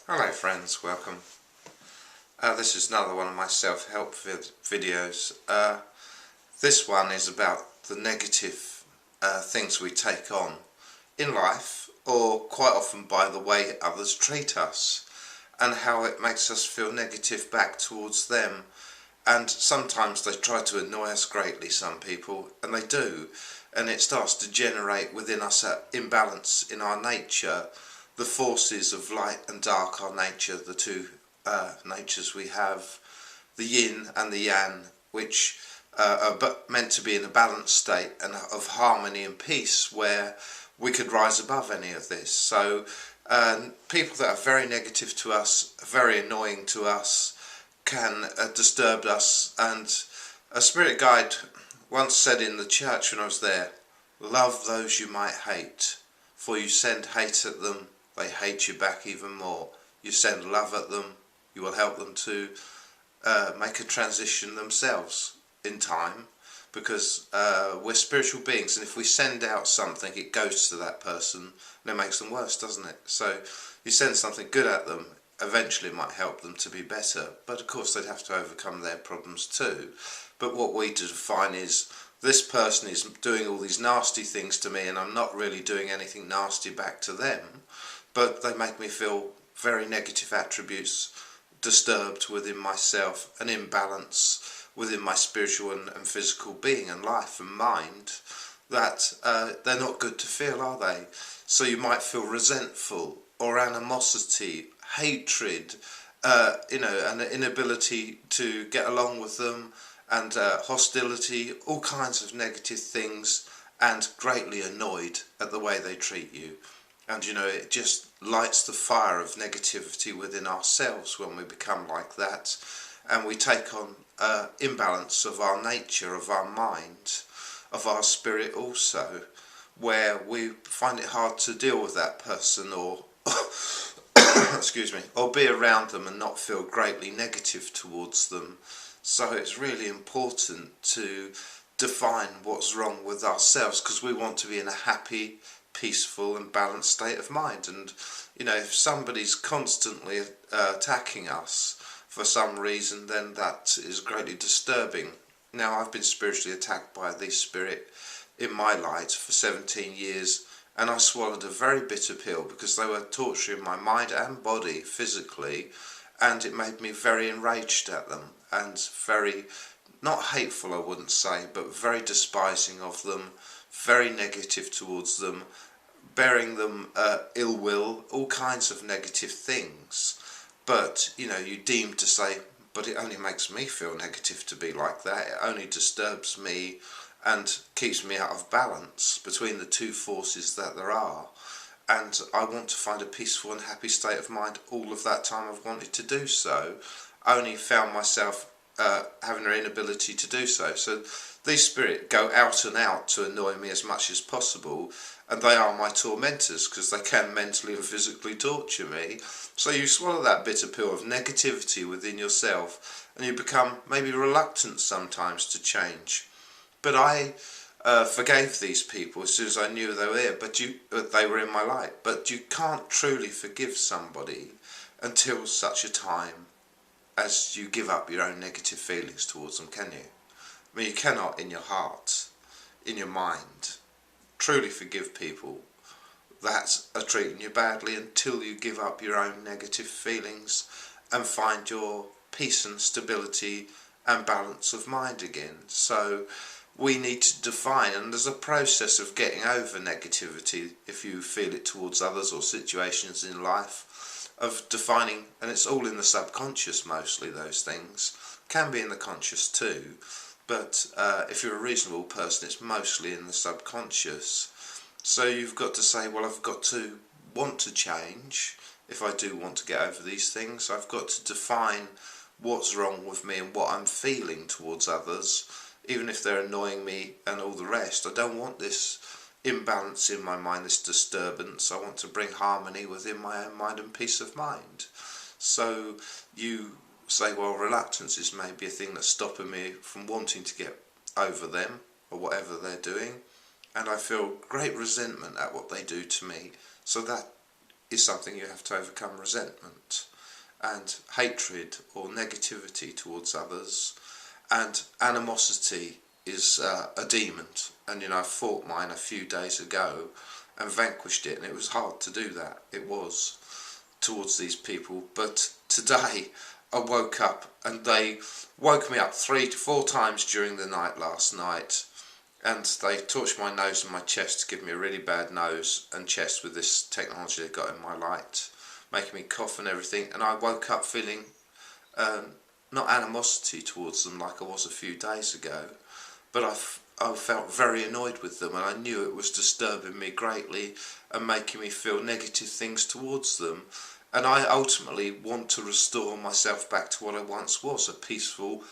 Hello friends, welcome. This is another one of my self-help videos. This one is about the negative things we take on in life, or quite often by the way others treat us, and how it makes us feel negative back towards them. And sometimes they try to annoy us greatly, some people, and they do, and it starts to generate within us an imbalance in our nature. The forces of light and dark, our nature, the two natures we have, the yin and the yang, which are meant to be in a balanced state and of harmony and peace, where we could rise above any of this. So people that are very negative to us, very annoying to us, can disturb us. And a spirit guide once said in the church when I was there, "Love those you might hate, for you send hate at them, they hate you back even more. You send love at them, you will help them to make a transition themselves in time, because we're spiritual beings, and if we send out something, it goes to that person and it makes them worse, doesn't it? So you send something good at them, eventually it might help them to be better, but of course they'd have to overcome their problems too. But what we define is, this person is doing all these nasty things to me and I'm not really doing anything nasty back to them, but they make me feel very negative attributes, disturbed within myself, an imbalance within my spiritual and physical being and life and mind, that they're not good to feel, are they? So you might feel resentful or animosity, hatred, an inability to get along with them, and hostility, all kinds of negative things, and greatly annoyed at the way they treat you. And it just lights the fire of negativity within ourselves when we become like that, and we take on imbalance of our nature, of our mind, of our spirit also, where we find it hard to deal with that person, or excuse me, or be around them and not feel greatly negative towards them. So it's really important to define what's wrong with ourselves, because we want to be in a happy, peaceful and balanced state of mind. And if somebody's constantly attacking us for some reason, then that is greatly disturbing. Now, I've been spiritually attacked by this spirit in my light for 17 years, and I swallowed a very bitter pill, because they were torturing my mind and body physically, and it made me very enraged at them, and very, not hateful I wouldn't say, but very despising of them, very negative towards them, bearing them ill will, all kinds of negative things. But you deem to say, but it only makes me feel negative to be like that, it only disturbs me and keeps me out of balance between the two forces that there are, and I want to find a peaceful and happy state of mind. All of that time I've wanted to do so, only found myself having an inability to do so. So these spirits go out and out to annoy me as much as possible, and they are my tormentors, because they can mentally and physically torture me. So you swallow that bitter pill of negativity within yourself, and you become maybe reluctant sometimes to change. But I forgave these people as soon as I knew they were there, but they were in my life. But you can't truly forgive somebody until such a time as you give up your own negative feelings towards them, can you? I mean, you cannot in your heart, in your mind, truly forgive people that are treating you badly until you give up your own negative feelings and find your peace and stability and balance of mind again. So we need to define, and there's a process of getting over negativity if you feel it towards others or situations in life, of defining, and it's all in the subconscious mostly, those things can be in the conscious too, but if you're a reasonable person, it's mostly in the subconscious. So you've got to say, well, I've got to want to change. If I do want to get over these things, I've got to define what's wrong with me and what I'm feeling towards others, even if they're annoying me and all the rest. I don't want this imbalance in my mind, this disturbance. I want to bring harmony within my own mind and peace of mind. So you say, well, reluctance is maybe a thing that's stopping me from wanting to get over them or whatever they're doing, and I feel great resentment at what they do to me. So that is something you have to overcome: resentment and hatred or negativity towards others, and animosity is a demon. And I fought mine a few days ago and vanquished it, and it was hard to do that. It was, towards these people. But today I woke up and they woke me up 3 to 4 times during the night last night, and they torched my nose and my chest to give me a really bad nose and chest with this technology they got in my light, making me cough and everything. And I woke up feeling not animosity towards them like I was a few days ago, but I felt very annoyed with them, and I knew it was disturbing me greatly and making me feel negative things towards them. And I ultimately want to restore myself back to what I once was, a peaceful,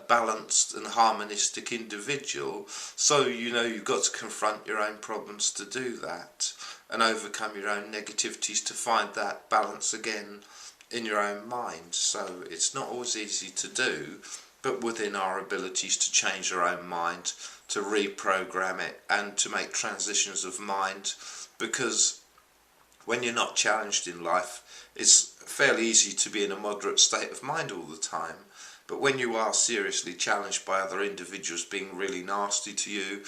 balanced and harmonistic individual. So you've got to confront your own problems to do that, and overcome your own negativities to find that balance again in your own mind. So it's not always easy to do, but within our abilities to change our own mind, to reprogram it, and to make transitions of mind. Because when you're not challenged in life, it's fairly easy to be in a moderate state of mind all the time. But when you are seriously challenged by other individuals being really nasty to you,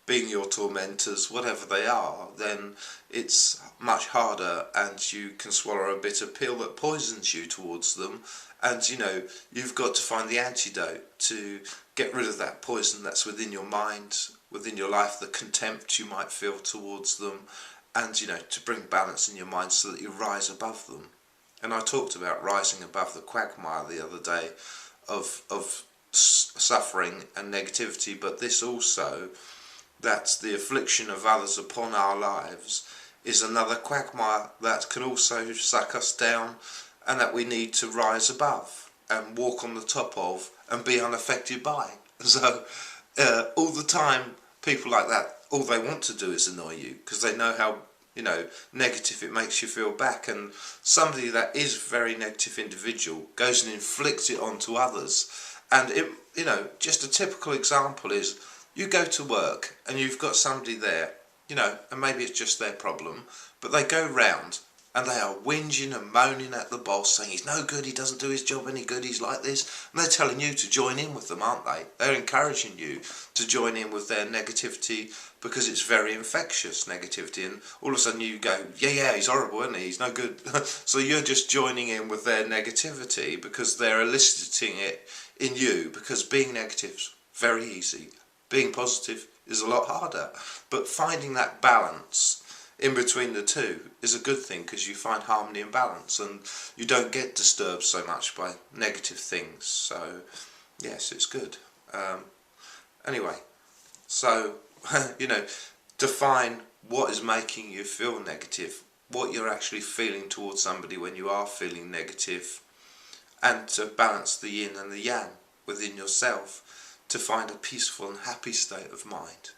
being your tormentors, whatever they are, then it's much harder, and you can swallow a bitter pill that poisons you towards them. And you've got to find the antidote to get rid of that poison that's within your mind, within your life, the contempt you might feel towards them, and to bring balance in your mind so that you rise above them. And I talked about rising above the quagmire the other day of suffering and negativity, but this also, that the affliction of others upon our lives is another quagmire that can also suck us down, and that we need to rise above and walk on the top of and be unaffected by. So all the time, people like that, all they want to do is annoy you, because they know how negative it makes you feel back. And somebody that is a very negative individual goes and inflicts it onto others. And just a typical example is, you go to work and you've got somebody there, and maybe it's just their problem, but they go round and they are whinging and moaning at the boss, saying he's no good, he doesn't do his job any good, he's like this. And they're telling you to join in with them, aren't they? They're encouraging you to join in with their negativity, because it's very infectious, negativity. And all of a sudden you go, yeah, he's horrible, isn't he? He's no good. So you're just joining in with their negativity because they're eliciting it in you, because being negative is very easy. Being positive is a lot harder. But finding that balance in between the two is a good thing, because you find harmony and balance, and you don't get disturbed so much by negative things. So yes, it's good. Anyway, so define what is making you feel negative, what you're actually feeling towards somebody when you are feeling negative, and to balance the yin and the yang within yourself to find a peaceful and happy state of mind.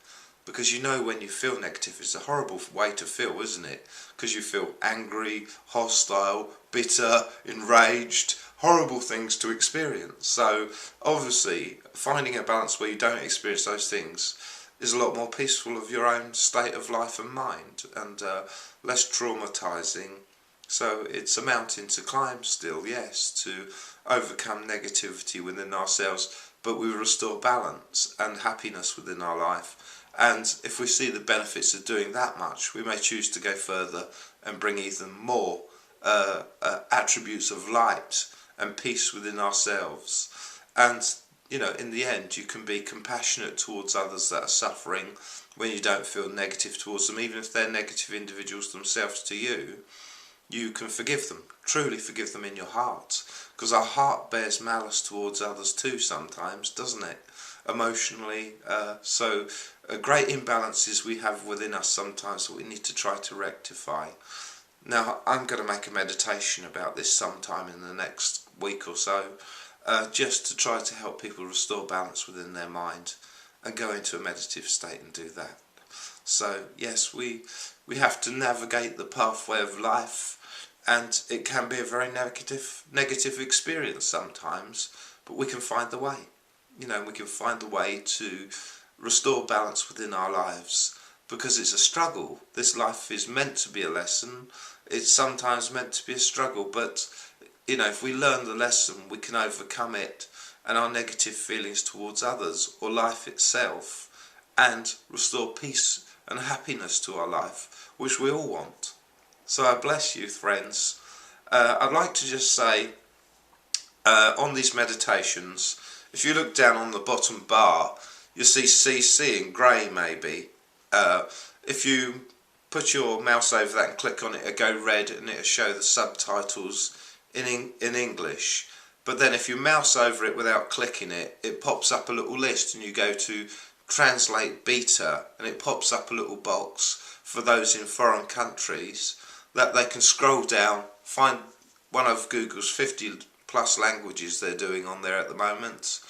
Because when you feel negative, it's a horrible way to feel, isn't it? Because you feel angry, hostile, bitter, enraged, horrible things to experience. So obviously finding a balance where you don't experience those things is a lot more peaceful of your own state of life and mind, and less traumatizing. So it's a mountain to climb still, yes, to overcome negativity within ourselves, but we restore balance and happiness within our life. And if we see the benefits of doing that much, we may choose to go further and bring even more attributes of light and peace within ourselves. And in the end, you can be compassionate towards others that are suffering when you don't feel negative towards them, even if they're negative individuals themselves to you. You can forgive them, truly forgive them in your heart, because our heart bears malice towards others too sometimes, doesn't it? Emotionally. So great imbalances we have within us sometimes that we need to try to rectify. Now, I'm going to make a meditation about this sometime in the next week or so, just to try to help people restore balance within their mind and go into a meditative state and do that. So yes, we have to navigate the pathway of life, and it can be a very negative experience sometimes, but we can find the way. We can find the way to restore balance within our lives, because it's a struggle. This life is meant to be a lesson. it's sometimes meant to be a struggle, but you know, if we learn the lesson, we can overcome it and our negative feelings towards others or life itself, and restore peace and happiness to our life, which we all want. So I bless you, friends. I'd like to just say, on these meditations, if you look down on the bottom bar, you'll see CC in grey maybe. If you put your mouse over that and click on it, it'll go red and it'll show the subtitles in English. But then if you mouse over it without clicking it, it pops up a little list and you go to Translate Beta and it pops up a little box for those in foreign countries that they can scroll down, find one of Google's 50 plus languages they're doing on there at the moment,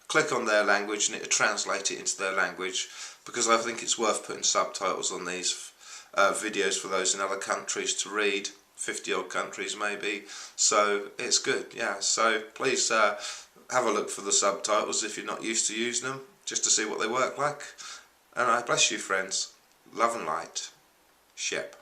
click on their language and it'll translate it into their language, because I think it's worth putting subtitles on these videos for those in other countries to read, 50 odd countries maybe, so it's good, yeah. So please have a look for the subtitles if you're not used to using them, just to see what they work like. And I bless you, friends. Love and light. Shep.